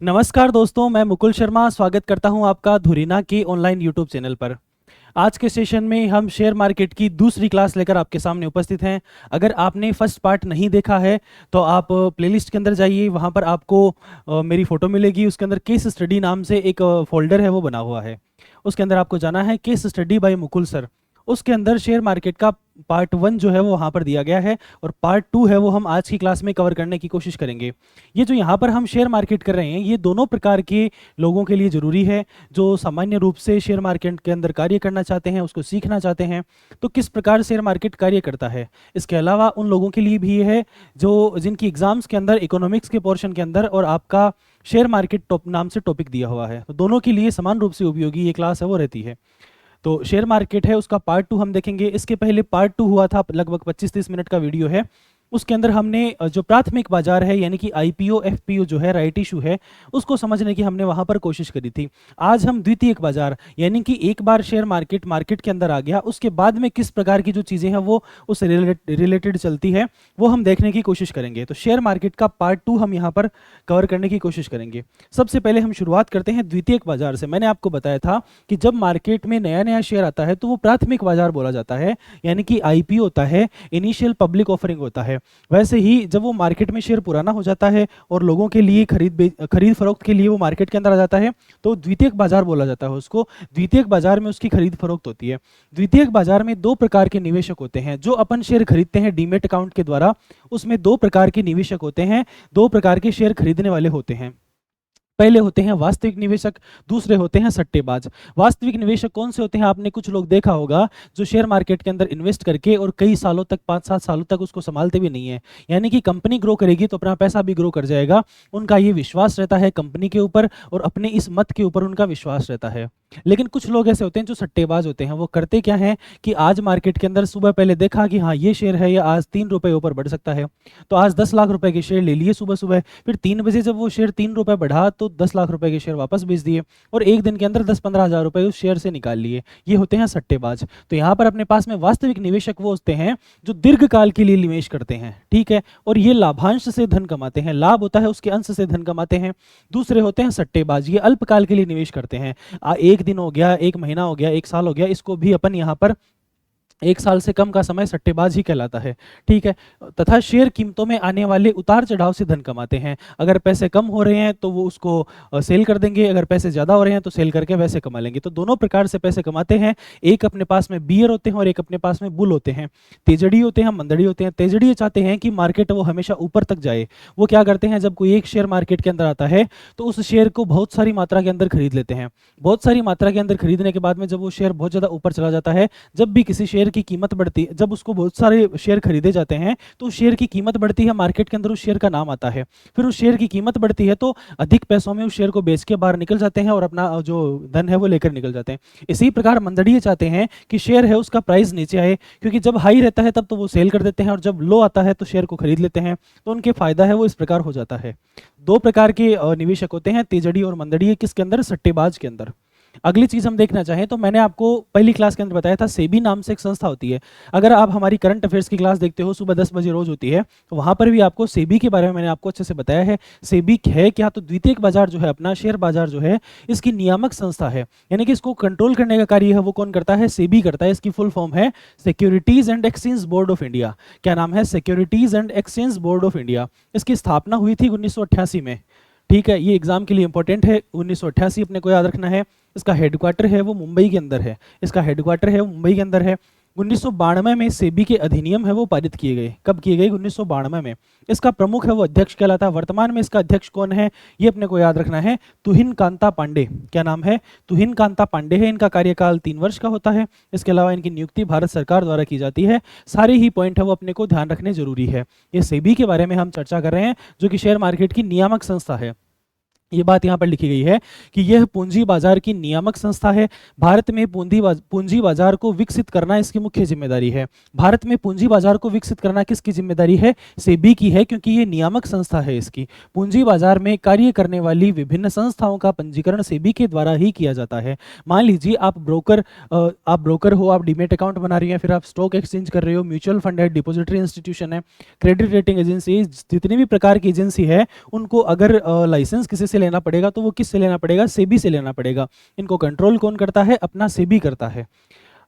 नमस्कार दोस्तों, मैं मुकुल शर्मा स्वागत करता हूं आपका धुरीना के ऑनलाइन यूट्यूब चैनल पर। आज के सेशन में हम शेयर मार्केट की दूसरी क्लास लेकर आपके सामने उपस्थित हैं। अगर आपने फर्स्ट पार्ट नहीं देखा है तो आप प्लेलिस्ट के अंदर जाइए, वहां पर आपको मेरी फ़ोटो मिलेगी। उसके अंदर केस स्टडी नाम से एक फ़ोल्डर है, वो बना हुआ है। उसके अंदर आपको जाना है case study bye Mukul sir. उसके अंदर शेयर मार्केट का पार्ट 1 जो है वो वहाँ पर दिया गया है और पार्ट 2 है वो हम आज की क्लास में कवर करने की कोशिश करेंगे। ये जो यहाँ पर हम शेयर मार्केट कर रहे हैं ये दोनों प्रकार के लोगों के लिए ज़रूरी है। जो सामान्य रूप से शेयर मार्केट के अंदर कार्य करना चाहते हैं, उसको सीखना चाहते हैं तो किस प्रकार शेयर मार्केट कार्य करता है। इसके अलावा उन लोगों के लिए भी ये है जो जिनकी एग्जाम्स के अंदर इकोनॉमिक्स के पोर्शन के अंदर और आपका शेयर मार्केट नाम से टॉपिक दिया हुआ है, तो दोनों के लिए समान रूप से उपयोगी ये क्लास है वो रहती है। तो शेयर मार्केट है उसका पार्ट 2 हम देखेंगे। इसके पहले पार्ट 2 हुआ था, लगभग 25-30 मिनट का वीडियो है। उसके अंदर हमने जो प्राथमिक बाजार है यानी कि आईपीओ एफपीओ जो है राइट इशू है उसको समझने की हमने वहां पर कोशिश करी थी। आज हम द्वितीयक बाजार यानी कि एक बार शेयर मार्केट के अंदर आ गया उसके बाद में किस प्रकार की जो चीज़ें हैं वो उस रिलेटेड चलती है वो हम देखने की कोशिश करेंगे। तो शेयर मार्केट का पार्ट 2 हम यहाँ पर कवर करने की कोशिश करेंगे। सबसे पहले हम शुरुआत करते हैं द्वितीयक बाजार से। मैंने आपको बताया था कि जब मार्केट में नया नया शेयर आता है तो वो प्राथमिक बाजार बोला जाता है, यानी कि आईपीओ होता है, इनिशियल पब्लिक ऑफरिंग होता है। वैसे ही जब वो मार्केट में शेयर पुराना हो जाता है और लोगों के लिए खरीद फरोख्त के लिए वो मार्केट के अंदर आ जाता है तो द्वितीयक बाजार बोला जाता है उसको। द्वितीयक बाजार में उसकी खरीद फरोख्त होती है। द्वितीयक बाजार में दो प्रकार के निवेशक होते हैं। जो अपन शेयर खरीदते हैं डीमेट अकाउंट के द्वारा, उसमें दो प्रकार के निवेशक होते हैं, दो प्रकार के शेयर खरीदने वाले होते हैं। पहले होते हैं वास्तविक निवेशक, दूसरे होते हैं सट्टेबाज। वास्तविक निवेशक कौन से होते हैं? आपने कुछ लोग देखा होगा जो शेयर मार्केट के अंदर इन्वेस्ट करके और कई सालों तक 5-7 सालों तक उसको संभालते भी नहीं है, यानी कि कंपनी ग्रो करेगी तो अपना पैसा भी ग्रो कर जाएगा। उनका ये विश्वास रहता है कंपनी के ऊपर और अपने इस मत के ऊपर उनका विश्वास रहता है। लेकिन कुछ लोग ऐसे होते हैं जो सट्टेबाज होते हैं। वो करते क्या है कि आज मार्केट के अंदर सुबह पहले देखा कि हाँ ये शेयर है, ये आज 3 रुपए ऊपर बढ़ सकता है, तो आज 10 लाख रुपए के शेयर ले लिए सुबह सुबह। फिर 3 बजे जब वो शेयर 3 रुपए बढ़ा तो 10 लाख रुपए के शेयर वापस बेच दिए और एक दिन के अंदर 10-15 हज़ार रुपए उस शेयर से निकाल लिए। ये होते हैं सट्टेबाज। तो यहाँ पर अपने पास में वास्तविक निवेशक वो होते हैं जो दीर्घ काल के लिए निवेश करते हैं, ठीक है, और ये लाभांश से धन कमाते हैं, लाभ होता है उसके अंश से धन कमाते हैं। दूसरे होते हैं सट्टेबाज, ये अल्पकाल के लिए निवेश करते हैं। एक दिन हो गया, एक महीना हो गया, एक साल हो गया, इसको भी अपन यहाँ पर एक साल से कम का समय सट्टेबाज ही कहलाता है, ठीक है। तथा शेयर कीमतों में आने वाले उतार चढ़ाव से धन कमाते हैं। अगर पैसे कम हो रहे हैं तो वो उसको सेल कर देंगे, अगर पैसे ज़्यादा हो रहे हैं तो सेल करके वैसे कमा लेंगे। तो दोनों प्रकार से पैसे कमाते हैं। एक अपने पास में बियर होते हैं और एक अपने पास में बुल होते हैं। तेजड़ी होते हैं, मंदड़ी होते हैं। तेजड़ी चाहते हैं कि मार्केट वो हमेशा ऊपर तक जाए। वो क्या करते हैं, जब कोई एक शेयर मार्केट के अंदर आता है तो उस शेयर को बहुत सारी मात्रा के अंदर खरीद लेते हैं। बहुत सारी मात्रा के अंदर खरीदने के बाद में जब वो शेयर बहुत ज़्यादा ऊपर चला जाता है, जब भी किसी शेयर की कीमत बढ़ती है, जब उसको बहुत सारे शेयर खरीदे जाते हैं तो उस शेयर की कीमत बढ़ती है, मार्केट के अंदर उस शेयर का नाम आता है। फिर उस शेयर की कीमत बढ़ती है तो अधिक पैसों में उस शेयर को बेच के बाहर निकल जाते हैं और अपना जो धन है वो लेकर निकल जाते हैं। इसी प्रकार मंदड़िए चाहते हैं कि शेयर है उसका प्राइस नीचे आए, क्योंकि जब हाई रहता है तब तो वो सेल कर देते हैं और जब लो आता है तो शेयर को खरीद लेते हैं, तो उनके फायदा है वो इस प्रकार हो जाता है। दो प्रकार के निवेशक होते हैं, तेजड़ी और मंदड़िए, किसके अंदर? सट्टेबाज के अंदर। अगली चीज हम देखना चाहें तो मैंने आपको पहली क्लास के अंदर बताया था सेबी नाम से एक संस्था होती है। अगर आप हमारी करंट अफेयर्स की क्लास देखते हो, सुबह 10 बजे रोज होती है, तो वहां पर भी आपको सेबी के बारे में मैंने आपको अच्छे से बताया है। सेबी है क्या? तो द्वितीयक बाजार जो है अपना शेयर बाजार जो है इसकी नियामक संस्था है, यानी कि इसको कंट्रोल करने का कार्य है वो कौन करता है? सेबी करता है। इसकी फुल फॉर्म है securities and exchange board of India. क्या नाम है? Securities and exchange board of India. इसकी स्थापना हुई थी 1988 में, ठीक है। ये एग्जाम के लिए इंपॉर्टेंट है, 1988 अपने को याद रखना है। इसका हेडक्वार्टर है वो मुंबई के अंदर है। इसका हेडक्वार्टर है वो मुंबई के अंदर है। 1992 में सेबी के अधिनियम है वो पारित किए गए। कब किए गए? 1992 में। इसका प्रमुख है वो अध्यक्ष कहलाता है। वर्तमान में इसका अध्यक्ष कौन है ये अपने को याद रखना है, तुहिन कांता पांडे। क्या नाम है? तुहिन कांता पांडे है। इनका कार्यकाल 3 वर्ष का होता है। इसके अलावा इनकी नियुक्ति भारत सरकार द्वारा की जाती है। सारे ही पॉइंट है वो अपने को ध्यान रखने जरूरी है। ये सेबी के बारे में हम चर्चा कर रहे हैं जो कि शेयर मार्केट की नियामक संस्था है। ये बात यहाँ पर लिखी गई है कि यह पूंजी बाजार की नियामक संस्था है। भारत में पूंजी बाजार को विकसित करना इसकी मुख्य जिम्मेदारी है। भारत में पूंजी बाजार को विकसित करना किसकी जिम्मेदारी है? सेबी की है, क्योंकि ये नियामक संस्था है इसकी। पूंजी बाजार में कार्य करने वाली विभिन्न संस्थाओं का पंजीकरण सेबी के द्वारा ही किया जाता है। मान लीजिए आप ब्रोकर हो, आप डीमेट अकाउंट बना रही हैं, फिर आप स्टॉक एक्सचेंज कर रहे हो, म्यूचुअल फंड है, डिपोजिटरी इंस्टीट्यूशन है, क्रेडिट रेटिंग एजेंसी, जितनी भी प्रकार की एजेंसी है उनको अगर लाइसेंस किसी से से लेना पड़ेगा, तो वो किस से लेना पड़ेगा? सेबी से लेना पड़ेगा। इनको कंट्रोल कौन करता है? अपना सेबी करता है।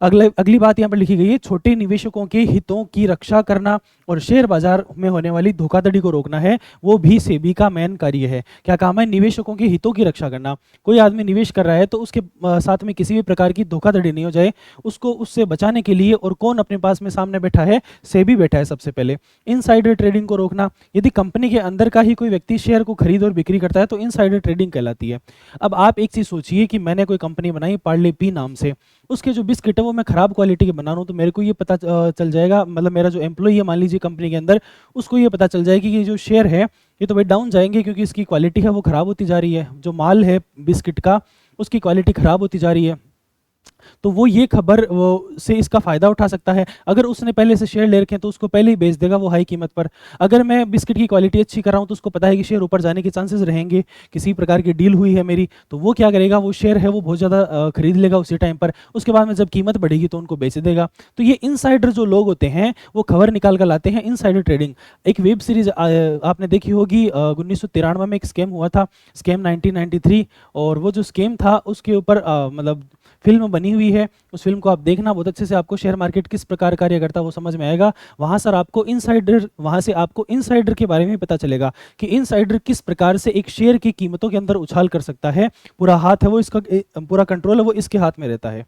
अगली बात यहाँ पर लिखी गई है, छोटे निवेशकों के हितों की रक्षा करना और शेयर बाजार में होने वाली धोखाधड़ी को रोकना है, वो भी सेबी का मेन कार्य है। क्या काम है? निवेशकों के हितों की रक्षा करना। कोई आदमी निवेश कर रहा है तो उसके साथ में किसी भी प्रकार की धोखाधड़ी नहीं हो जाए, उसको उससे बचाने के लिए। और कौन अपने पास में सामने बैठा है? सेबी बैठा है सबसे पहले। इनसाइडर ट्रेडिंग को रोकना, यदि कंपनी के अंदर का ही कोई व्यक्ति शेयर को खरीद और बिक्री करता है तो इनसाइडर ट्रेडिंग कहलाती है। अब आप एक चीज सोचिए कि मैंने कोई कंपनी बनाई पार्ले पी नाम से, उसके जो बिस्किट है वो मैं खराब क्वालिटी के बना रहा हूँ, तो मेरे को ये पता चल जाएगा, मतलब मेरा जो एम्प्लॉई है मान लीजिए कंपनी के अंदर, उसको ये पता चल जाएगी कि ये जो शेयर है ये तो भाई डाउन जाएंगे क्योंकि इसकी क्वालिटी है वो खराब होती जा रही है, जो माल है बिस्किट का उसकी क्वालिटी खराब होती जा रही है। तो वो ये खबर से इसका फायदा उठा सकता है। अगर उसने पहले से शेयर ले रखे हैं तो उसको पहले ही बेच देगा वो हाई कीमत पर। अगर मैं बिस्किट की क्वालिटी अच्छी कर रहा हूँ तो उसको पता है कि शेयर ऊपर जाने के चांसेस रहेंगे, किसी प्रकार की डील हुई है मेरी, तो वो क्या करेगा? वो शेयर है वो बहुत ज़्यादा खरीद लेगा उसी टाइम पर। उसके बाद में जब कीमत बढ़ेगी तो उनको बेच देगा। तो ये इनसाइडर जो लोग होते हैं वो खबर निकाल कर लाते हैं, इनसाइडर ट्रेडिंग। एक वेब सीरीज आपने देखी होगी, 1993 में एक स्कैम हुआ था, स्कैम 1993, और वो जो स्कैम था उसके ऊपर मतलब फिल्म बनी हुई है। उस फिल्म को आप देखना, बहुत अच्छे से आपको शेयर मार्केट किस प्रकार कार्य करता है वो समझ में आएगा। वहां से आपको इनसाइडर के बारे में पता चलेगा कि इनसाइडर किस प्रकार से एक शेयर की कीमतों के अंदर उछाल कर सकता है। पूरा हाथ है वो इसका, पूरा कंट्रोल है वो इसके हाथ में रहता है।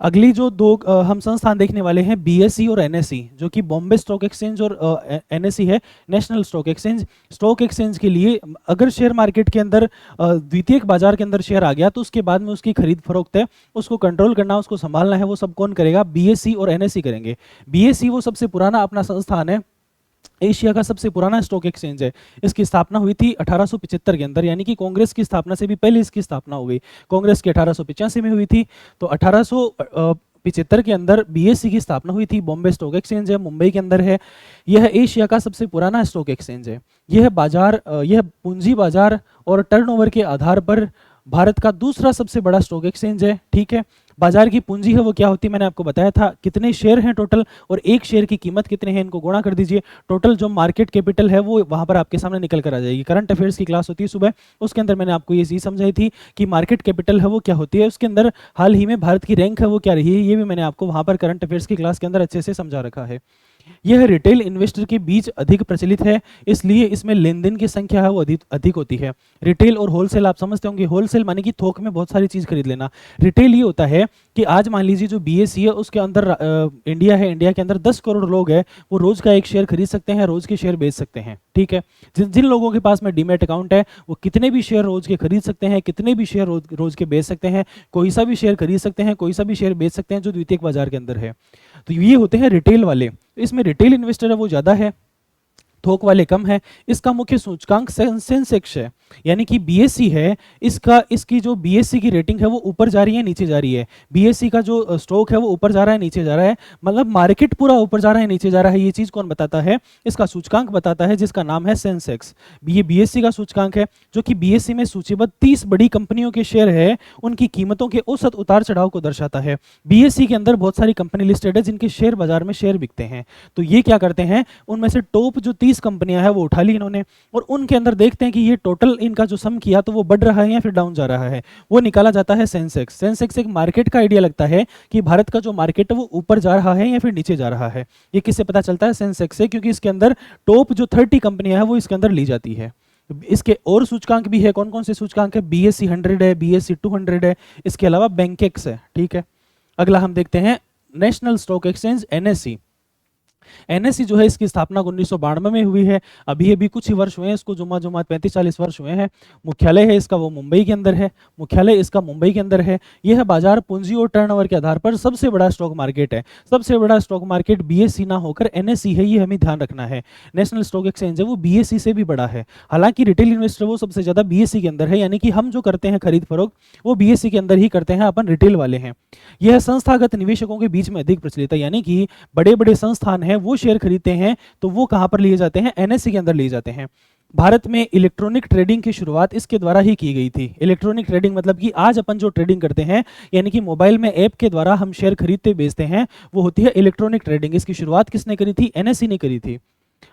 अगली जो दो हम संस्थान देखने वाले हैं, बीएसई और एनएसई, जो कि बॉम्बे स्टॉक एक्सचेंज, और एनएसई है national stock exchange. Stock exchange के लिए अगर शेयर मार्केट के अंदर द्वितीयक बाजार के अंदर शेयर आ गया तो उसके बाद में उसकी खरीद फरोख्त है, उसको कंट्रोल करना, उसको संभालना है, वो सब कौन करेगा? बीएसई और एनएसई करेंगे। बीएसई वो सबसे पुराना अपना संस्थान है, एशिया का सबसे पुराना स्टॉक एक्सचेंज है। इसकी स्थापना हुई थी 1875 के अंदर, यानी कि कांग्रेस की स्थापना से भी पहले इसकी स्थापना हो गई। कांग्रेस की 1885 में हुई थी, तो 1875 के अंदर बीएसई की स्थापना हुई थी। बॉम्बे स्टॉक एक्सचेंज है, मुंबई के अंदर है। यह एशिया का सबसे पुराना स्टॉक एक्सचेंज है। यह पूंजी बाजार और टर्नओवर के आधार पर भारत का दूसरा सबसे बड़ा स्टॉक एक्सचेंज है। ठीक है, बाजार की पूंजी है वो क्या होती है मैंने आपको बताया था, कितने शेयर हैं टोटल और एक शेयर की कीमत कितने हैं, इनको गुणा कर दीजिए। टोटल जो मार्केट कैपिटल है वो वहां पर आपके सामने निकल कर आ जाएगी। करंट अफेयर्स की क्लास होती है सुबह, उसके अंदर मैंने आपको ये चीज समझाई थी कि मार्केट कैपिटल है वो क्या होती है। उसके अंदर हाल ही में भारत की रैंक है वो क्या रही है, ये भी मैंने आपको वहां पर करंट अफेयर्स की क्लास के अंदर अच्छे से समझा रखा है। यह रिटेल इन्वेस्टर के बीच अधिक प्रचलित है, इसलिए इसमें लेन देन की संख्या है वो अधिक होती है। रिटेल और होलसेल आप समझते होंगे, होलसेल माने कि थोक में बहुत सारी चीज खरीद लेना। रिटेल ये होता है कि आज मान लीजिए जो बीएसई है उसके अंदर इंडिया है, इंडिया के अंदर 10 करोड़ लोग हैं, वो रोज का एक शेयर खरीद सकते हैं, रोज के शेयर बेच सकते हैं। ठीक है, जिन लोगों के पास में डीमैट अकाउंट है वो कितने भी शेयर रोज के खरीद सकते हैं, कितने भी शेयर रोज के बेच सकते हैं, कोई सा भी शेयर खरीद सकते हैं, कोई सा भी शेयर बेच सकते हैं जो द्वितीयक बाजार के अंदर है। तो ये होते हैं रिटेल वाले। इसमें रिटेल इन्वेस्टर है वो ज्यादा है, थोक वाले कम है। इसका मुख्य सूचकांक सेंसेक्स है, यानी कि बीएसई है, इसकी जो बीएसई की रेटिंग है वो ऊपर जा रही है नीचे जा रही है। बीएसई का जो स्टॉक है वो ऊपर जा रहा है नीचे जा रहा है, मतलब मार्केट पूरा ऊपर जा रहा है नीचे जा रहा है। ये चीज कौन बताता है? इसका सूचकांक बताता है जिसका नाम है सेंसेक्स। ये बीएसई का सूचकांक है, जो कि बीएसई में सूचीबद्ध 30 बड़ी कंपनियों के शेयर है, उनकी कीमतों के औसत उतार चढ़ाव को दर्शाता है। बीएसई के अंदर बहुत सारी कंपनी लिस्टेड है जिनके शेयर बाजार में शेयर बिकते हैं। तो ये क्या करते हैं, उनमें से टॉप जो 30 कंपनियां हैं वो उठा ली इन्होंने, और उनके अंदर देखते हैं कि ये टोटल इनका जो सम किया तो वो बढ़ रहा है या फिर डाउन जा रहा है, वो निकाला जाता है सेंसेक्स। सेंसेक्स एक मार्केट का आइडिया लगता है कि भारत का जो मार्केट है वो ऊपर जा रहा है या फिर नीचे जा रहा है। ये किससे पता चलता है? सेंसेक्स से, क्योंकि इसके अंदर टॉप जो 30 कंपनियां हैं वो इसके अंदर ली जाती है। इसके और सूचकांक भी है, कौन कौन से सूचकांक है? बीएसई 100 है, बीएसई 200 है, इसके अलावा बैंकेक्स है। ठीक है, अगला हम देखते हैं national stock exchange NSE. NSE जो है इसकी स्थापना 1992 में हुई है, अभी कुछ ही वर्ष हुए हैं इसको, जुम्मा 35-40 वर्ष हुए हैं। मुख्यालय है इसका वो मुंबई के अंदर है, मुख्यालय इसका मुंबई के अंदर है। यह बाजार पूंजी और टर्नओवर के आधार पर सबसे बड़ा स्टॉक मार्केट है। सबसे बड़ा स्टॉक मार्केट बीएसई ना होकर एनएसई है, ये हमें ध्यान रखना है। नेशनल स्टॉक एक्सचेंज है वो बीएसई से भी बड़ा है। हालांकि रिटेल इन्वेस्टर वो सबसे ज्यादा बीएसई के अंदर है, यानी कि हम जो करते हैं खरीद फरोख्त वो बीएसई के अंदर ही करते हैं, अपन रिटेल वाले हैं। यह संस्थागत निवेशकों के बीच में अधिक प्रचलित है, यानी कि बड़े बड़े संस्थान हैं वो शेयर खरीदते हैं तो वो कहां पर लिए जाते हैं? एनएसई के अंदर लिए जाते हैं। भारत में इलेक्ट्रॉनिक ट्रेडिंग की शुरुआत इसके द्वारा ही की गई थी। इलेक्ट्रॉनिक ट्रेडिंग मतलब कि आज अपन जो ट्रेडिंग करते हैं, यानी कि मोबाइल में ऐप के द्वारा हम शेयर खरीदते बेचते हैं, वो होती है इलेक्ट्रॉनिक ट्रेडिंग। इसकी शुरुआत किसने करी थी? एनएसई ने करी थी।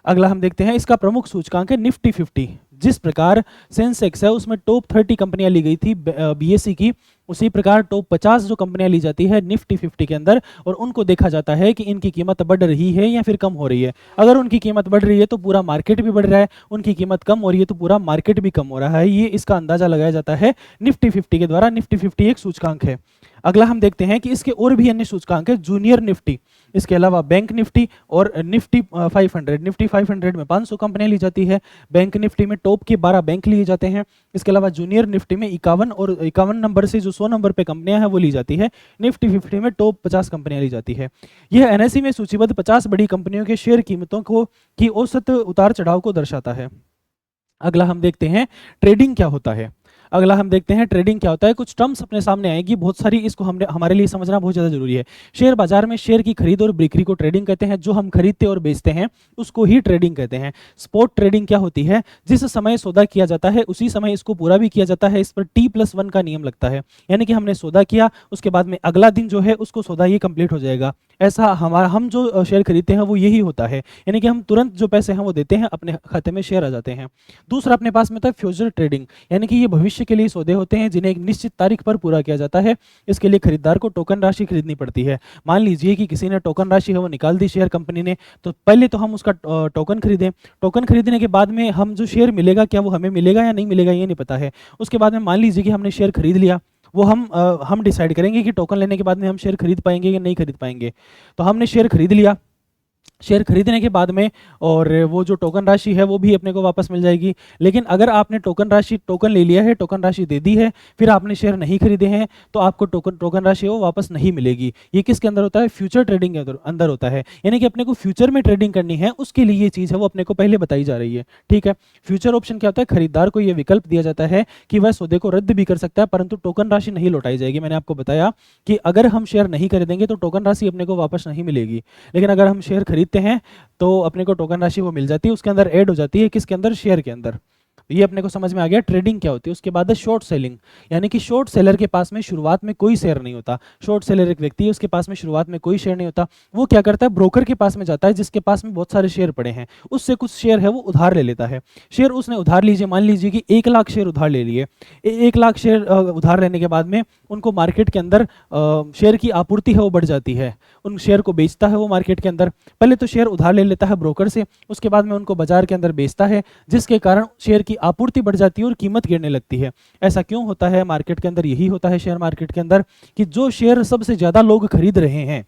अगला हम देखते हैं, इसका प्रमुख सूचकांक है निफ्टी 50। जिस प्रकार सेंसेक्स है उसमें टॉप 30 कंपनियां ली गई थी बीएसई की, उसी प्रकार टॉप 50 जो कंपनियां ली जाती है निफ्टी 50 के अंदर, और उनको देखा जाता है कि इनकी कीमत बढ़ रही है या फिर कम हो रही है। अगर उनकी कीमत बढ़ रही है तो पूरा मार्केट भी बढ़ रहा है, उनकी कीमत कम हो रही है तो पूरा मार्केट भी कम हो रहा है। ये इसका अंदाजा लगाया जाता है निफ्टी 50 के द्वारा। निफ्टी 50 एक सूचकांक है। अगला हम देखते हैं कि इसके और भी अन्य सूचकांक है, जूनियर निफ्टी, इसके अलावा बैंक निफ्टी और निफ्टी 500। निफ्टी 500 में 500 कंपनियां ली जाती है, बैंक निफ्टी में टॉप के 12 बैंक लिए जाते हैं। इसके अलावा जूनियर निफ्टी में 51 और 51 नंबर से जो 100 नंबर पे कंपनियां हैं वो ली जाती है। निफ्टी 50 में टॉप 50 कंपनियां ली जाती है। यह एनएसई में सूचीबद्ध 50 बड़ी कंपनियों के शेयर कीमतों को की औसत उतार चढ़ाव को दर्शाता है। अगला हम देखते हैं ट्रेडिंग क्या होता है। अगला हम देखते हैं ट्रेडिंग क्या होता है। कुछ टर्म्स अपने सामने आएगी बहुत सारी, इसको हमने हमारे लिए समझना बहुत ज़्यादा जरूरी है। शेयर बाजार में शेयर की खरीद और बिक्री को ट्रेडिंग कहते हैं। जो हम खरीदते और बेचते हैं उसको ही ट्रेडिंग कहते हैं। स्पॉट ट्रेडिंग क्या होती है, जिस समय सौदा किया जाता है उसी समय इसको पूरा भी किया जाता है। इस पर T+1 का नियम लगता है, यानी कि हमने सौदा किया उसके बाद में अगला दिन जो है उसको सौदा ये कंप्लीट हो जाएगा। ऐसा हम जो शेयर खरीदते हैं वो यही होता है, यानी कि हम तुरंत जो पैसे हैं वो देते हैं, अपने खाते में शेयर आ जाते हैं। दूसरा अपने पास में था फ्यूचर ट्रेडिंग, यानी कि ये भविष्य के लिए सौदे होते हैं जिन्हें एक निश्चित तारीख पर पूरा किया जाता है। इसके लिए खरीदार को टोकन राशि खरीदनी पड़ती है। मान लीजिए कि किसी ने टोकन राशि है वो निकाल दी शेयर कंपनी ने, तो पहले तो हम उसका टोकन खरीदें। टोकन खरीदने के बाद में हम जो शेयर मिलेगा क्या वो हमें मिलेगा या नहीं मिलेगा ये नहीं पता है। उसके बाद में मान लीजिए कि हमने शेयर खरीद लिया, वो हम डिसाइड करेंगे कि टोकन लेने के बाद में हम शेयर खरीद पाएंगे या नहीं खरीद पाएंगे। तो हमने शेयर खरीद लिया, शेयर खरीदने के बाद में और वो जो टोकन राशि है वो भी अपने को वापस मिल जाएगी। लेकिन अगर आपने टोकन ले लिया है, टोकन राशि दे दी है, फिर आपने शेयर नहीं खरीदे हैं तो आपको टोकन राशि वो वापस नहीं मिलेगी। ये किसके अंदर होता है, फ्यूचर ट्रेडिंग के अंदर होता है। यानी कि अपने को फ्यूचर में ट्रेडिंग करनी है, उसके लिए ये चीज़ है वो अपने को पहले बताई जा रही है। ठीक है, फ्यूचर ऑप्शन क्या होता है, खरीदार को ये विकल्प दिया जाता है कि वह सौदे को रद्द भी कर सकता है परंतु टोकन राशि नहीं लौटाई जाएगी। मैंने आपको बताया कि अगर हम शेयर नहीं खरीदेंगे तो टोकन राशि अपने को वापस नहीं मिलेगी, लेकिन अगर हम शेयर खरीदते हैं तो अपने को टोकन राशि वो मिल जाती है, उसके अंदर ऐड हो जाती है। किसके अंदर, शेयर के अंदर। ये अपने को समझ में आ गया ट्रेडिंग क्या होती है। उसके बाद है शॉर्ट सेलिंग, यानी कि शॉर्ट सेलर के पास में शुरुआत में कोई शेयर नहीं होता। शॉर्ट सेलर एक व्यक्ति है, उसके पास में शुरुआत में कोई शेयर नहीं होता। वो क्या करता है, ब्रोकर के पास में जाता है जिसके पास में बहुत सारे शेयर पड़े हैं, उससे कुछ शेयर है वो उधार ले लेता है। शेयर उसने उधार लीजिए, मान लीजिए कि 1 लाख शेयर उधार ले लिए। 1 लाख शेयर उधार लेने के बाद में उनको मार्केट के अंदर शेयर की आपूर्ति है वो बढ़ जाती है। उन शेयर को बेचता है वो मार्केट के अंदर। पहले तो शेयर उधार ले लेता है ब्रोकर से, उसके बाद में उनको बाजार के अंदर बेचता है, जिसके कारण शेयर की आपूर्ति बढ़ जाती है और कीमत गिरने लगती है। ऐसा क्यों होता है मार्केट के अंदर, यही होता है शेयर मार्केट के अंदर कि जो शेयर सबसे ज्यादा लोग खरीद रहे हैं,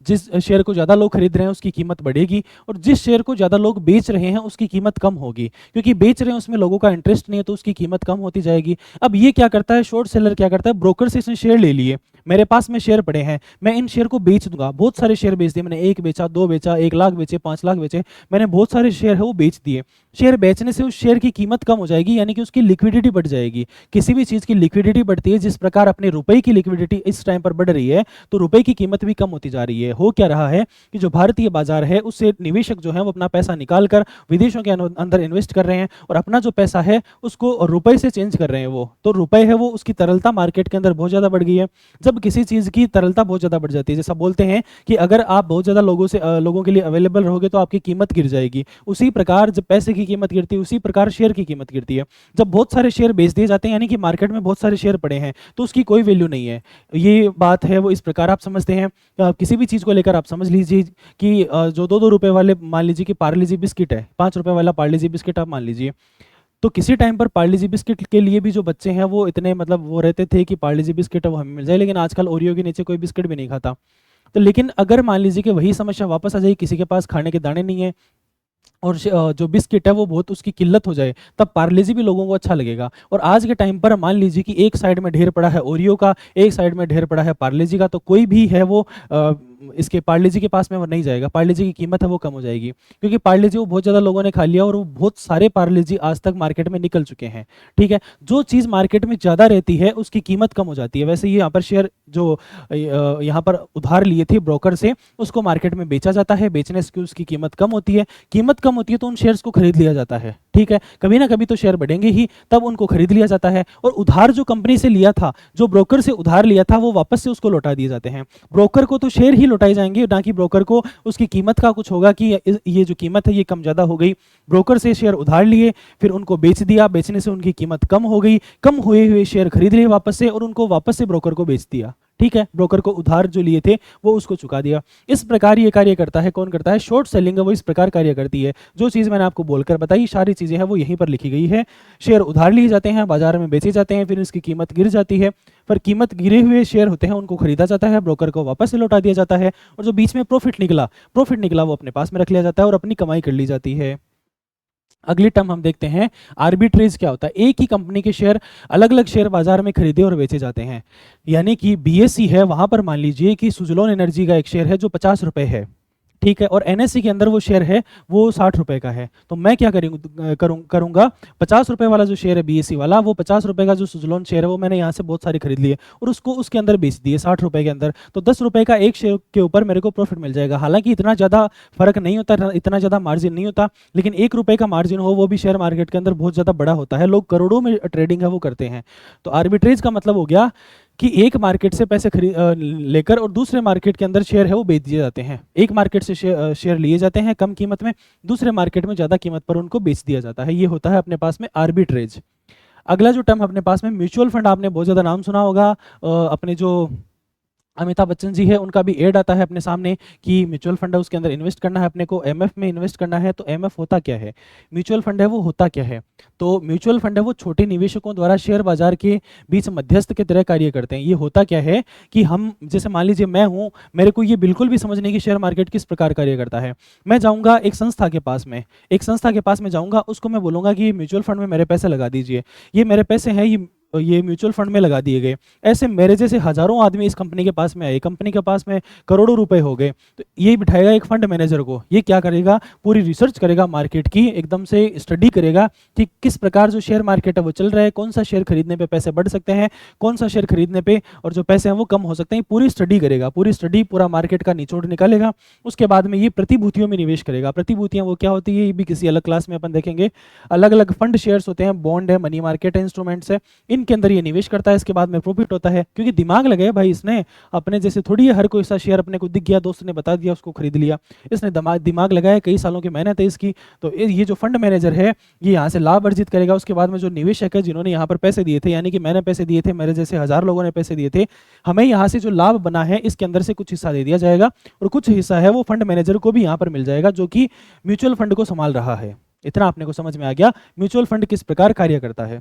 जिस शेयर को ज़्यादा लोग खरीद रहे हैं उसकी कीमत बढ़ेगी, और जिस शेयर को ज़्यादा लोग बेच रहे हैं उसकी कीमत कम होगी। क्योंकि बेच रहे हैं उसमें लोगों का इंटरेस्ट नहीं है तो उसकी कीमत कम होती जाएगी। अब ये क्या करता है, शॉर्ट सेलर क्या करता है, ब्रोकर से इसने शेयर ले लिए, मेरे पास में शेयर पड़े हैं, मैं इन शेयर को बेच दूंगा। बहुत सारे शेयर बेच दिए मैंने, 1 बेचा, 2 बेचा, 1 लाख बेचे, 5 लाख बेचे, मैंने बहुत सारे शेयर है वो बेच दिए। शेयर बेचने से उस शेयर की कीमत कम हो जाएगी, यानी कि उसकी लिक्विडिटी बढ़ जाएगी। किसी भी चीज़ की लिक्विडिटी बढ़ती है, जिस प्रकार अपने रुपए की लिक्विडिटी इस टाइम पर बढ़ रही है तो रुपए की कीमत भी कम होती जा रही है। हो क्या रहा है कि जो भारतीय बाजार है उससे निवेशक जो है वो अपना पैसा निकाल कर विदेशों के अंदर इन्वेस्ट कर रहे हैं और अपना जो पैसा है उसको रुपए से चेंज कर रहे हैं। वो तो रुपए है वो उसकी तरलता मार्केट के अंदर बहुत ज़्यादा बढ़ गई है। जब किसी चीज़ की तरलता बहुत ज़्यादा बढ़ जाती है, जैसा बोलते हैं कि अगर आप बहुत ज़्यादा लोगों के लिए अवेलेबल रहोगे तो आपकी कीमत गिर जाएगी, उसी प्रकार जब पैसे की कीमत गिरती है उसी प्रकार शेयर की कीमत गिरती है। जब बहुत सारे शेयर बेच दिए जाते हैं, यानी कि मार्केट में बहुत सारे शेयर पड़े हैं, तो उसकी कोई वैल्यू नहीं है। ये बात है वो इस प्रकार आप समझते हैं। किसी भी चीज़ को लेकर आप समझ लीजिए कि जो 2-2 रुपए वाले, मान लीजिए कि पार्ले जी बिस्किट है, 5 रुपए वाला पार्ले जी बिस्किट आप मान लीजिए, तो किसी टाइम पर पार्ले जी बिस्किट के लिए भी जो बच्चे हैं वो इतने मतलब वो रहते थे कि पार्ले जी बिस्किट वो हमें मिल जाए, लेकिन आजकल ओरियो के नीचे कोई बिस्किट भी नहीं खाता। तो लेकिन अगर मान लीजिए कि वही समस्या वापस आ जाए, किसी के पास खाने के दाने नहीं है और जो बिस्किट है वो बहुत उसकी किल्लत हो जाए, तब पार्लेजी भी लोगों को अच्छा लगेगा। और आज के टाइम पर मान लीजिए कि एक साइड में ढेर पड़ा है ओरियो का, एक साइड में ढेर पड़ा है पार्लेजी का, तो कोई भी है वो इसके पार्लेजी के पास में वो नहीं जाएगा। पार्लेजी की कीमत है वो कम हो जाएगी, क्योंकि पार्लेजी वो बहुत ज़्यादा लोगों ने खा लिया और वो बहुत सारे पार्लेजी आज तक मार्केट में निकल चुके हैं। ठीक है, जो चीज़ मार्केट में ज़्यादा रहती है उसकी कीमत कम हो जाती है। वैसे ही यहाँ पर शेयर जो यहाँ पर उधार लिए थे ब्रोकर से, उसको मार्केट में बेचा जाता है, बेचने से उसकी कीमत कम होती है। कीमत कम होती है तो उन शेयर्स को खरीद लिया जाता है। ठीक है, कभी ना कभी तो शेयर बढ़ेंगे ही, तब उनको खरीद लिया जाता है। और उधार जो कंपनी से लिया था, जो ब्रोकर से उधार लिया था, वो वापस से उसको लौटा दिए जाते हैं। ब्रोकर को तो शेयर ही लौटाए जाएंगे, ना कि ब्रोकर को उसकी कीमत का कुछ होगा कि ये जो कीमत है ये कम ज़्यादा हो गई। ब्रोकर से शेयर उधार लिए, फिर उनको बेच दिया, बेचने से उनकी कीमत कम हो गई, कम हुए हुए शेयर खरीद लिए वापस से और उनको वापस से ब्रोकर को बेच दिया। ठीक है, ब्रोकर को उधार जो लिए थे वो उसको चुका दिया। इस प्रकार ये कार्य करता है। कौन करता है? शॉर्ट सेलिंग है वो इस प्रकार कार्य करती है। जो चीज़ मैंने आपको बोलकर बताई, सारी चीज़ें हैं वो यहीं पर लिखी गई है। शेयर उधार लिए जाते हैं, बाजार में बेचे जाते हैं, फिर इसकी कीमत गिर जाती है। पर कीमत गिरे हुए शेयर होते हैं उनको खरीदा जाता है, ब्रोकर को वापस से लौटा दिया जाता है, और जो बीच में प्रॉफिट निकला वो अपने पास में रख लिया जाता है और अपनी कमाई कर ली जाती है। अगली टर्म हम देखते हैं आर्बिट्रेज क्या होता है। एक ही कंपनी के शेयर अलग अलग शेयर बाजार में खरीदे और बेचे जाते हैं। यानी कि बीएससी है, वहां पर मान लीजिए कि सुजलॉन एनर्जी का एक शेयर है जो 50 रुपए है, ठीक है, और एनएससी के अंदर वो शेयर है वो 60 रुपए का है। तो मैं क्या करूंगा, 50 रुपए वाला जो शेयर है बीएससी वाला, वो 50 रुपए का जो सुजलॉन शेयर है वो मैंने यहाँ से बहुत सारे खरीद लिए और उसको उसके अंदर बेच दिए 60 रुपए के अंदर। तो 10 रुपए का एक शेयर के ऊपर मेरे को प्रॉफिट मिल जाएगा। हालांकि इतना ज़्यादा फर्क नहीं होता, इतना ज़्यादा मार्जिन नहीं होता, लेकिन 1 रुपए का मार्जिन हो वो भी शेयर मार्केट के अंदर बहुत ज़्यादा बड़ा होता है। लोग करोड़ों में ट्रेडिंग है वो करते हैं। तो आर्बिट्रेज का मतलब हो गया कि एक मार्केट से पैसे लेकर और दूसरे मार्केट के अंदर शेयर है वो बेच दिए जाते हैं। एक मार्केट से शेयर लिए जाते हैं कम कीमत में, दूसरे मार्केट में ज़्यादा कीमत पर उनको बेच दिया जाता है। ये होता है अपने पास में आर्बिट्रेज। अगला जो टर्म अपने पास में म्यूचुअल फंड, आपने बहुत ज़्यादा नाम सुना होगा। अपने जो अमिताभ बच्चन जी है उनका भी एड आता है अपने सामने कि म्यूचुअल फंड है उसके अंदर इन्वेस्ट करना है अपने को, एमएफ में इन्वेस्ट करना है। तो एमएफ होता क्या है, म्यूचुअल फंड है वो होता क्या है? तो म्यूचुअल फंड है वो छोटे निवेशकों द्वारा शेयर बाजार के बीच मध्यस्थ की तरह कार्य करते हैं। ये होता क्या है कि हम, जैसे मान लीजिए मैं हूँ, मेरे को ये बिल्कुल भी समझ नहीं कि शेयर मार्केट किस प्रकार कार्य करता है। मैं जाऊँगा एक संस्था के पास में, जाऊँगा, उसको मैं बोलूँगा कि म्यूचुअल फंड में मेरे पैसे लगा दीजिए, ये मेरे पैसे हैं, ये म्यूचुअल फंड में लगा दिए गए। ऐसे मेरे जैसे हजारों आदमी इस कंपनी के पास में आए, कंपनी के पास में करोड़ों रुपए हो गए। तो ये बिठाएगा एक फंड मैनेजर को, ये क्या करेगा, पूरी रिसर्च करेगा मार्केट की, एकदम से स्टडी करेगा कि किस प्रकार जो शेयर मार्केट है वो चल रहा है, कौन सा शेयर खरीदने पे पैसे बढ़ सकते हैं, कौन सा शेयर खरीदने पे और जो पैसे हैं वो कम हो सकते हैं। पूरी स्टडी करेगा, पूरा मार्केट का निचोड़ निकालेगा। उसके बाद में ये प्रतिभूतियों में निवेश करेगा। प्रतिभूतियां वो क्या होती है ये भी किसी अलग क्लास में अपन देखेंगे। अलग अलग फंड शेयर्स होते हैं, बॉन्ड है, मनी मार्केट है, इंस्ट्रूमेंट्स है, इनके अंदर ये निवेश करता है। इसके बाद में प्रॉफिट होता है, क्योंकि दिमाग लगाया भाई इसने। अपने जैसे थोड़ी है हर कोई सा शेयर अपने को दिख गया, दोस्त ने बता दिया, उसको खरीद लिया। इसने दिमाग लगाया, कई सालों की मेहनत है इसकी। तो ये जो फंड मैनेजर है ये यहाँ से लाभ अर्जित करेगा। उसके बाद में जो निवेशक है जिन्होंने यहाँ पर पैसे दिए थे, यानी कि मैंने पैसे दिए थे, मेरे जैसे 1000 लोगों ने पैसे दिए थे, हमें यहाँ से जो लाभ बना है इसके अंदर से कुछ हिस्सा दे दिया जाएगा और कुछ हिस्सा है वो फंड मैनेजर को भी यहाँ पर मिल जाएगा जो कि म्यूचुअल फंड को संभाल रहा है। इतना अपने को समझ में आ गया म्यूचुअल फंड किस प्रकार कार्य करता है।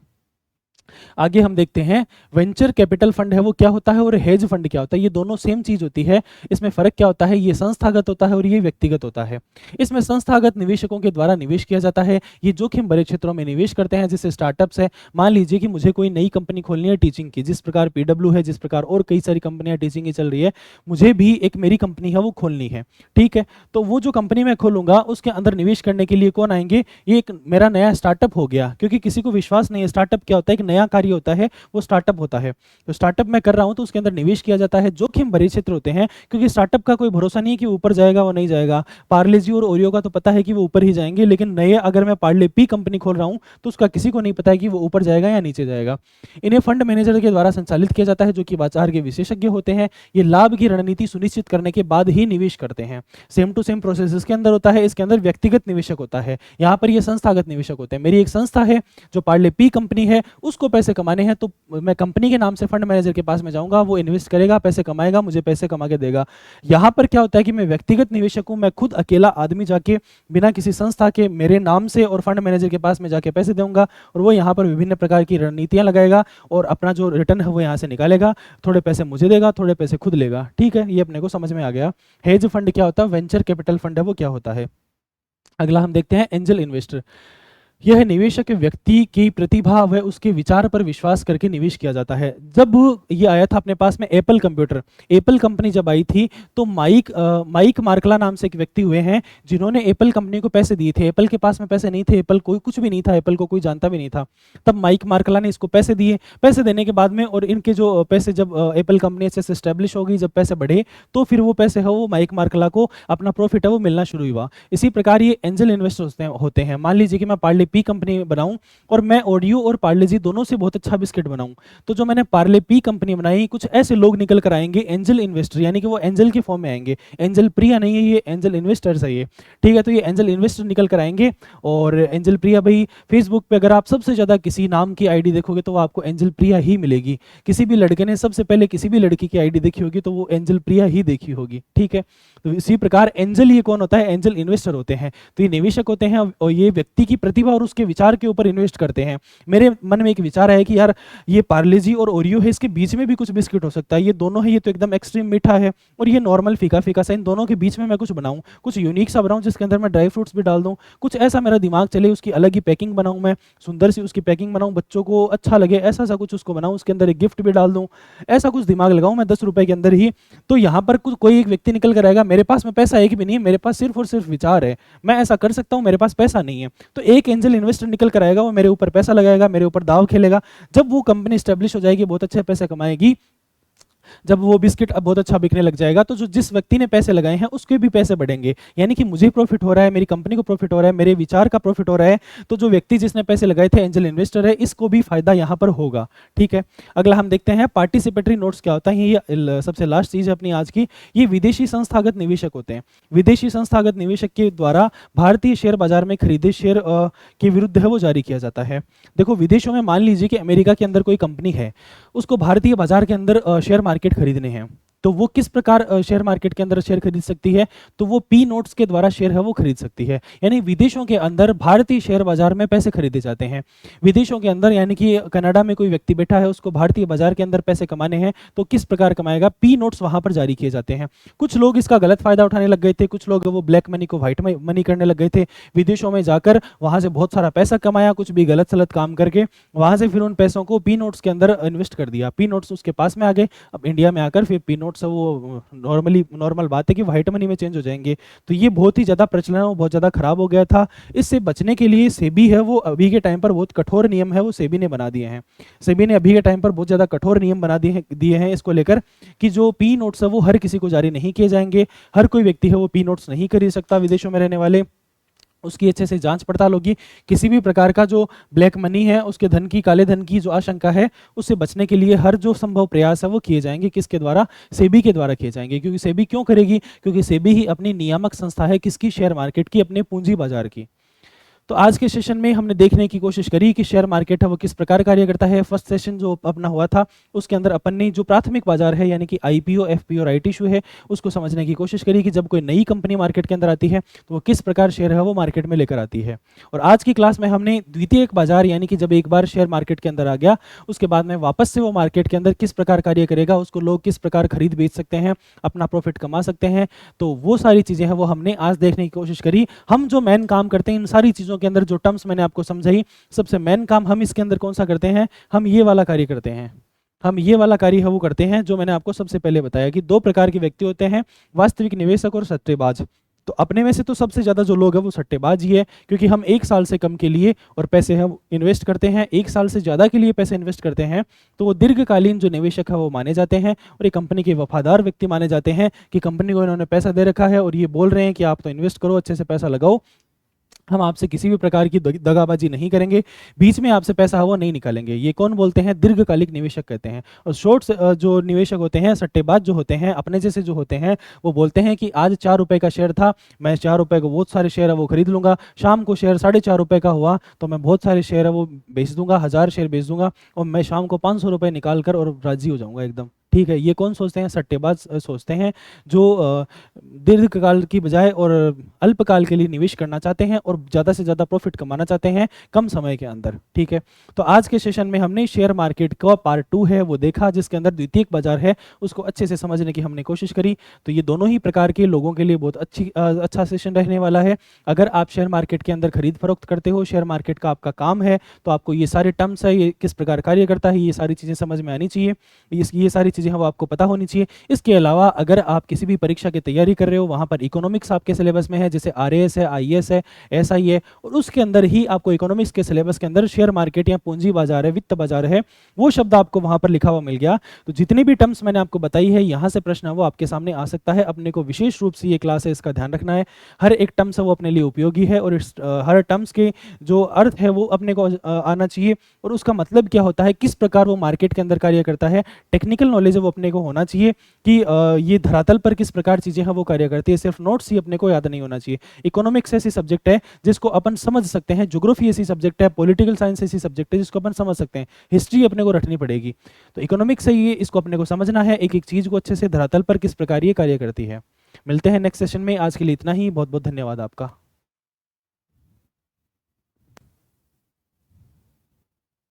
आगे हम देखते हैं वेंचर कैपिटल फंड है वो क्या होता है और हेज फंड क्या होता है। ये दोनों सेम चीज होती है, इसमें फर्क क्या होता है, ये संस्थागत होता है और ये व्यक्तिगत होता है। इसमें संस्थागत निवेशकों के द्वारा निवेश किया जाता है। ये जोखिम भरे क्षेत्रों में निवेश करते हैं, जैसे स्टार्टअप्स है। मान लीजिए कि मुझे कोई नई कंपनी खोलनी है टीचिंग की, जिस प्रकार पीडब्ल्यू है, जिस प्रकार और कई सारी कंपनियां टीचिंग की चल रही है, मुझे भी एक मेरी कंपनी है वो खोलनी है। ठीक है, तो वो जो कंपनी मैं खोलूंगा उसके अंदर निवेश करने के लिए कौन आएंगे, ये एक मेरा नया स्टार्टअप हो गया, क्योंकि किसी को विश्वास नहीं है। स्टार्टअप क्या होता है, एक नया कार्य होता है, वो स्टार्टअप होता है। तो स्टार्टअप मैं कर रहा हूं तो उसके अंदर निवेश किया जाता है। जोखिम भरे क्षेत्र होते हैं, क्योंकि स्टार्टअप का कोई भरोसा नहीं है कि ऊपर जाएगा वो नहीं जाएगा। पार्ले जी और ओरियो का तो पता है कि वो ऊपर ही जाएंगे, लेकिन नए अगर मैं पार्ले पी कंपनी खोल रहा हूं तो उसका किसी को नहीं पता है कि वो ऊपर जाएगा या नीचे जाएगा। इन्हें फंड मैनेजर के द्वारा संचालित किया जाता है, जो कि बाजार के विशेषज्ञ होते हैं। ये लाभ की रणनीति सुनिश्चित करने के बाद ही निवेश करते हैं। सेम टू सेम प्रोसेस इसके अंदर होता है। इसके अंदर व्यक्तिगत निवेशक होता है, यहाँ पर ये संस्थागत निवेशक होते हैं। मेरी एक संस्था है जो पार्ले पी कंपनी है, उसको पैसे कमाने हैं तो मैं कंपनी के नाम से फंड मैनेजर के पास में जाऊंगा, वो इन्वेस्ट करेगा, पैसे कमाएगा, मुझे पैसे कमा के देगा। यहाँ पर क्या होता है कि मैं व्यक्तिगत निवेशक हूं, मैं खुद अकेला आदमी जाके बिना किसी संस्था के मेरे नाम से और फंड मैनेजर के पास में जाके पैसे दूंगा और वो यहाँ पर विभिन्न प्रकार की रणनीतियां लगाएगा और अपना जो रिटर्न है वो यहाँ से निकालेगा। थोड़े पैसे मुझे देगा, थोड़े पैसे खुद लेगा। ठीक है, ये अपने को समझ में आ गया। हेज फंड क्या होता है, वेंचर कैपिटल फंड है वो क्या होता है। अगला हम देखते हैं एंजल इन्वेस्टर। यह निवेशक व्यक्ति की प्रतिभा व उसके विचार पर विश्वास करके निवेश किया जाता है। जब ये आया था अपने पास में एप्पल कंप्यूटर, एप्पल कंपनी जब आई थी तो माइक मार्कला नाम से एक व्यक्ति हुए हैं जिन्होंने एप्पल कंपनी को पैसे दिए थे। एप्पल के पास में पैसे नहीं थे, एप्पल कोई कुछ भी नहीं था, एप्पल को कोई जानता भी नहीं था। तब माइक मार्कला ने इसको पैसे दिए। पैसे देने के बाद में और इनके जो पैसे जब एप्पल कंपनी अच्छे से स्टैब्लिश हो गई, जब पैसे बढ़े तो फिर वो पैसे है वो माइक मार्कला को अपना प्रॉफिट है वो मिलना शुरू हुआ। इसी प्रकार ये एंजल इन्वेस्टर होते हैं। मान लीजिए कि मैं पार्ले पी कंपनी बनाऊं और मैं ओरियो और पार्ले जी दोनों से बहुत अच्छा बिस्किट बनाऊं। तो जो मैंने पार्ले पी कंपनी बनाई, कुछ ऐसे लोग निकल कर आएंगे एंजल इन्वेस्टर, यानी कि वो एंजल के फॉर्म में आएंगे। एंजल प्रिया नहीं है ये, एंजल इन्वेस्टर्स है ये, ठीक है। तो ये एंजल इन्वेस्टर निकल कर आएंगे और एंजल प्रिया भाई, फेसबुक पे अगर आप सबसे ज़्यादा किसी नाम की आईडी देखोगे तो वो आपको एंजल प्रिया ही मिलेगी। किसी भी लड़के ने सबसे पहले किसी भी लड़की की आईडी देखी होगी तो वो एंजल प्रिया ही देखी होगी, ठीक है। तो इसी प्रकार एंजल ये कौन होता है, एंजल इन्वेस्टर होते हैं। तो ये निवेशक होते हैं और ये व्यक्ति की प्रतिभा और उसके विचार के ऊपर इन्वेस्ट करते हैं। मेरे मन में एक विचार है कि यार ये पार्ले जी और ओरियो है, इसके बीच में भी कुछ बिस्किट हो सकता है। ये दोनों है, ये तो एकदम एक्सट्रीम मीठा है और ये नॉर्मल फीका फीका सा, इन दोनों के बीच में मैं कुछ बनाऊं, कुछ यूनिक सा बनाऊं जिसके अंदर मैं ड्राई फ्रूट्स भी डाल दूं, कुछ ऐसा मेरा दिमाग चले, उसकी अलग ही पैकिंग बनाऊं, मैं सुंदर सी उसकी पैकिंग बनाऊं, बच्चों को अच्छा लगे, ऐसा सा कुछ उसको बनाऊं, उसके अंदर एक गिफ्ट भी डाल दूं, ऐसा कुछ दिमाग लगाऊं मैं 10 रुपए के अंदर ही। तो यहाँ पर कोई एक व्यक्ति निकल कर आएगा, मेरे पास में पैसा एक भी नहीं है, मेरे पास सिर्फ और सिर्फ विचार है, मैं ऐसा कर सकता हूँ, मेरे पास पैसा नहीं है। तो एक एंजल इन्वेस्टर निकल कर आएगा, वो मेरे ऊपर पैसा लगाएगा, मेरे ऊपर दाव खेलेगा। जब वो कंपनी स्टेब्लिश हो जाएगी, बहुत अच्छे पैसे कमाएगी, जब वो बिस्किट अब बहुत अच्छा बिकने लग जाएगा, तो जो जिस व्यक्ति ने पैसे लगाए हैं उसके भी पैसे बढ़ेंगे, यानी कि मुझे प्रॉफिट हो रहा है, मेरी कंपनी को प्रॉफिट हो रहा है, मेरे विचार का प्रॉफिट हो रहा है। तो जो व्यक्ति जिसने पैसे लगाए थे, एंजल इन्वेस्टर है, इसको भी फायदा यहाँ पर होगा, ठीक है। अगला हम देखते हैं पार्टिसिपेटरी नोट्स क्या होता है। ये सबसे लास्ट चीज है अपनी आज की। ये विदेशी संस्थागत निवेशक होते हैं। विदेशी संस्थागत निवेशक के द्वारा भारतीय शेयर बाजार में खरीदे शेयर के विरुद्ध है वो जारी किया जाता है। देखो विदेशों में, मान लीजिए कि अमेरिका के अंदर कोई कंपनी है, उसको भारतीय बाजार के अंदर शेयर मार्केट खरीदने हैं, तो वो किस प्रकार शेयर मार्केट के अंदर शेयर खरीद सकती है, तो वो पी नोट्स के द्वारा शेयर है वो खरीद सकती है। यानी विदेशों के अंदर भारतीय शेयर बाजार में पैसे खरीदे जाते हैं। विदेशों के अंदर, यानी कि कनाडा में कोई व्यक्ति बैठा है, उसको भारतीय बाजार के अंदर पैसे कमाने हैं, तो किस प्रकार कमाएगा, पी नोट्स वहां पर जारी किए जाते हैं। कुछ लोग इसका गलत फायदा उठाने लग गए थे, कुछ लोग वो ब्लैक मनी को व्हाइट मनी करने लग गए थे, विदेशों में जाकर वहां से बहुत सारा पैसा कमाया, कुछ भी गलत सलत काम करके, वहां से फिर उन पैसों को पी नोट्स के अंदर इन्वेस्ट कर दिया। पी नोट्स उसके पास में आ गए, अब इंडिया में आकर फिर पी नोट्स वो नॉर्मल बात है कि व्हाइट मनी में चेंज हो जाएंगे। तो ये बहुत ही ज़्यादा प्रचलन, बहुत ज़्यादा खराब हो गया था। इससे बचने के लिए सेबी है वो अभी के टाइम पर बहुत कठोर नियम है वो सेबी ने बना दिए हैं। सेबी ने अभी के टाइम पर बहुत ज़्यादा कठोर नियम बना दिए हैं इसको लेकर कि जो पी नोट्स है वो हर किसी को जारी नहीं किए जाएंगे। हर कोई व्यक्ति है वो पी नोट्स नहीं खरीद सकता विदेशों में रहने वाले। उसकी अच्छे से जांच पड़ताल होगी। किसी भी प्रकार का जो ब्लैक मनी है, उसके धन की, काले धन की जो आशंका है, उससे बचने के लिए हर जो संभव प्रयास है वो किए जाएंगे। किसके द्वारा, सेबी के द्वारा किए जाएंगे। क्योंकि सेबी क्यों करेगी, क्योंकि सेबी ही अपनी नियामक संस्था है, किसकी, शेयर मार्केट की, अपने पूंजी बाजार की। तो आज के सेशन में हमने देखने की कोशिश करी कि शेयर मार्केट है वो किस प्रकार कार्य करता है। फर्स्ट सेशन जो अपना हुआ था उसके अंदर अपन ने जो प्राथमिक बाजार है, यानी कि आईपीओ, एफपीओ, राइट इशू है, उसको समझने की कोशिश करी कि जब कोई नई कंपनी मार्केट के अंदर आती है तो वो किस प्रकार शेयर है वो मार्केट में लेकर आती है। और आज की क्लास में हमने द्वितीयक बाजार, यानी कि जब एक बार शेयर मार्केट के अंदर आ गया उसके बाद में वापस से वो मार्केट के अंदर किस प्रकार कार्य करेगा, उसको लोग किस प्रकार खरीद बेच सकते हैं, अपना प्रॉफिट कमा सकते हैं, तो वो सारी चीज़ें हैं वो हमने आज देखने की कोशिश करी। हम जो मेन काम करते हैं इन सारी चीज़ों के अंदर, जो टर्म्स मैंने आपको समझाई, सबसे मेन काम हम इसके अंदर कौन सा करते हैं, हम ये वाला कार्य करते हैं। हम ये वाला कार्य है वो करते हैं जो मैंने आपको सबसे पहले बताया कि दो प्रकार के व्यक्ति होते हैं, वास्तविक निवेशक और सट्टेबाज। तो अपने में से तो सबसे ज़्यादा जो लोग हैं वो सट्टेबाज ही है, क्योंकि हम 1 साल से कम के लिए और पैसे हम इन्वेस्ट करते हैं, 1 साल से ज़्यादा के लिए पैसे इन्वेस्ट करते हैं, तो वो दीर्घकालीन जो निवेशक है वो माने जाते हैं और एक कंपनी के वफादार व्यक्ति माने जाते हैं कि कंपनी को इन्होंने पैसा दे रखा है और ये बोल रहे हैं कि आप तो इन्वेस्ट करो, अच्छे से पैसा लगाओ, हम आपसे किसी भी प्रकार की दगाबाजी नहीं करेंगे, बीच में आपसे पैसा वो नहीं निकालेंगे। ये कौन बोलते हैं, दीर्घकालिक निवेशक कहते हैं। और शॉर्ट जो निवेशक होते हैं, सट्टेबाज जो होते हैं, अपने जैसे जो होते हैं, वो बोलते हैं कि आज 4 रुपये का शेयर था, मैं 4 रुपये को बहुत सारे शेयर है वो खरीद लूंगा, शाम को शेयर 4.5 रुपये का हुआ तो मैं बहुत सारे शेयर है वो बेच दूंगा, 1000 शेयर बेच दूंगा और मैं शाम को 500 रुपये निकाल कर और राजी हो जाऊंगा एकदम। ठीक है, ये कौन सोचते हैं, सट्टेबाज सोचते हैं, जो दीर्घकाल की बजाय और अल्पकाल के लिए निवेश करना चाहते हैं और ज़्यादा से ज़्यादा प्रॉफिट कमाना चाहते हैं कम समय के अंदर। ठीक है, तो आज के सेशन में हमने शेयर मार्केट का पार्ट 2 है वो देखा, जिसके अंदर द्वितीयक बाजार है उसको अच्छे से समझने की हमने कोशिश करी। तो ये दोनों ही प्रकार के लोगों के लिए बहुत अच्छा सेशन रहने वाला है। अगर आप शेयर मार्केट के अंदर खरीद फरोख्त करते हो, शेयर मार्केट का आपका काम है, तो आपको ये सारे टर्म्स है, ये किस प्रकार कार्य करता है, ये सारी चीज़ें समझ में आनी चाहिए। ये सारी चीज़ें हैं वो आपको पता होनी चाहिए। इसके अलावा अगर आप किसी भी परीक्षा की तैयारी कर रहे हो, वहाँ पर इकोनॉमिक्स आपके सिलेबस में है, जैसे आरएएस है, आईएएस है, एसआई है, और उसके अंदर ही आपको इकोनॉमिक्स के सिलेबस के अंदर शेयर मार्केट या पूंजी बाजार है, वित्त बाजार है, वो शब्द आपको वहाँ पर लिखा हुआ मिल गया। तो जितनी भी टर्म्स मैंने आपको बताई है, यहाँ से प्रश्न है वो आपके सामने आ सकता है। अपने को विशेष रूप से ये क्लास है इसका ध्यान रखना है, हर एक टर्म्स है वो अपने लिए उपयोगी है, और इस हर टर्म्स के जो अर्थ है वो अपने को आना चाहिए, और उसका मतलब क्या होता है, किस प्रकार वो मार्केट के अंदर कार्य करता है, टेक्निकल नॉलेज है वो अपने को होना चाहिए कि ये धरातल पर किस प्रकार चीज़ें हैं वो कार्य करती है। सिर्फ नोट्स ही अपने को याद नहीं होना चाहिए। इकोनॉमिक्स ऐसी सब्जेक्ट है जिसको अपन समझ सकते हैं, ज्योग्राफी ऐसी सब्जेक्ट है, पॉलिटिकल साइंस ऐसी सब्जेक्ट है जिसको अपन समझ सकते हैं, हिस्ट्री अपने को रटनी पड़ेगी। तो इकोनॉमिक्स से ये इसको अपने को समझना है, एक एक चीज़ को अच्छे से धरातल पर किस प्रकार ये कार्य करती है। मिलते हैं नेक्स्ट सेशन में, आज के लिए इतना ही। बहुत बहुत धन्यवाद आपका।